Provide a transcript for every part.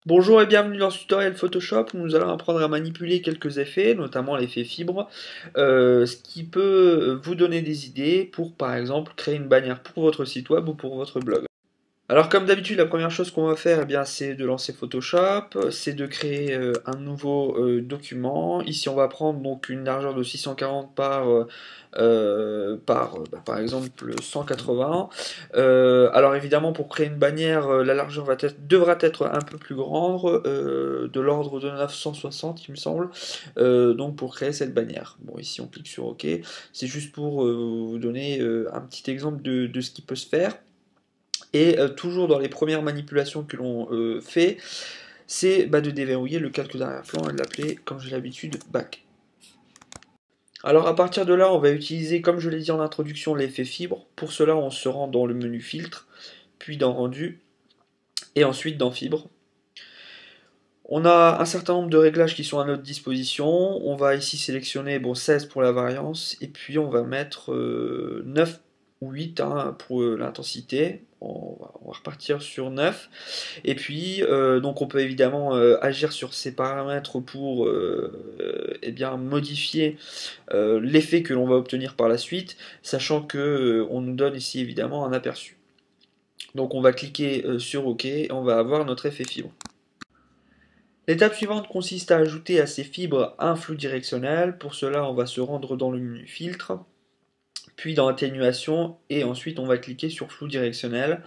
Bonjour et bienvenue dans ce tutoriel Photoshop où nous allons apprendre à manipuler quelques effets, notamment l'effet fibre, ce qui peut vous donner des idées pour par exemple créer une bannière pour votre site web ou pour votre blog. Alors comme d'habitude, la première chose qu'on va faire, eh bien, c'est de lancer Photoshop, c'est de créer un nouveau document. Ici, on va prendre donc une largeur de 640 par exemple 180. Alors évidemment, pour créer une bannière, la largeur devra être un peu plus grande, de l'ordre de 960, il me semble. Donc pour créer cette bannière. Bon, ici on clique sur OK. C'est juste pour vous donner un petit exemple de ce qui peut se faire. Et toujours dans les premières manipulations que l'on fait, c'est de déverrouiller le calque d'arrière-plan et de l'appeler, comme j'ai l'habitude, back. Alors à partir de là, on va utiliser, comme je l'ai dit en introduction, l'effet fibre. Pour cela, on se rend dans le menu filtre, puis dans rendu, et ensuite dans fibre. On a un certain nombre de réglages qui sont à notre disposition. On va ici sélectionner 16 pour la variance, et puis on va mettre 9 ou 8 pour l'intensité. On va repartir sur 9. Et puis, donc on peut évidemment agir sur ces paramètres pour modifier l'effet que l'on va obtenir par la suite, sachant que on nous donne ici évidemment un aperçu. Donc on va cliquer sur OK et on va avoir notre effet fibre. L'étape suivante consiste à ajouter à ces fibres un flou directionnel. Pour cela, on va se rendre dans le menu filtre, puis dans atténuation, et ensuite on va cliquer sur flou directionnel.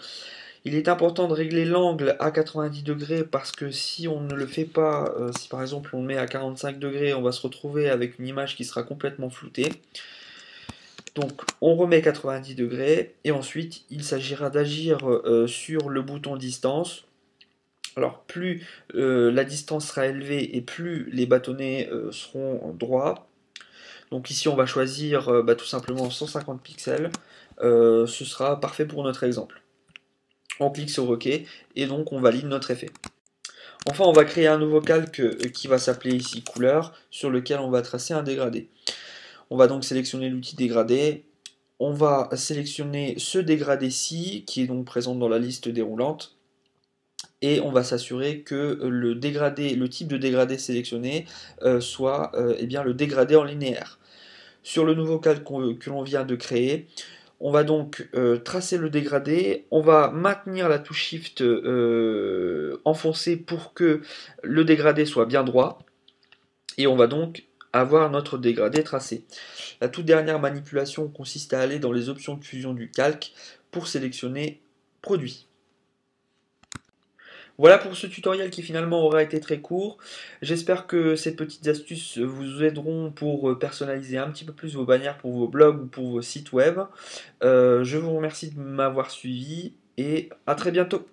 Il est important de régler l'angle à 90 degrés parce que si on ne le fait pas, si par exemple on le met à 45 degrés, on va se retrouver avec une image qui sera complètement floutée. Donc on remet 90 degrés et ensuite il s'agira d'agir sur le bouton distance. Alors plus la distance sera élevée et plus les bâtonnets seront droits. Donc ici on va choisir tout simplement 150 pixels. Ce sera parfait pour notre exemple. On clique sur OK et donc on valide notre effet. Enfin, on va créer un nouveau calque qui va s'appeler ici couleur, sur lequel on va tracer un dégradé. On va donc sélectionner l'outil dégradé. On va sélectionner ce dégradé-ci, qui est donc présent dans la liste déroulante. Et on va s'assurer que le type de dégradé sélectionné soit le dégradé en linéaire. Sur le nouveau calque que l'on vient de créer, on va donc tracer le dégradé, on va maintenir la touche Shift enfoncée pour que le dégradé soit bien droit, et on va donc avoir notre dégradé tracé. La toute dernière manipulation consiste à aller dans les options de fusion du calque pour sélectionner Produit. Voilà pour ce tutoriel qui finalement aura été très court. J'espère que ces petites astuces vous aideront pour personnaliser un petit peu plus vos bannières pour vos blogs ou pour vos sites web. Je vous remercie de m'avoir suivi et à très bientôt.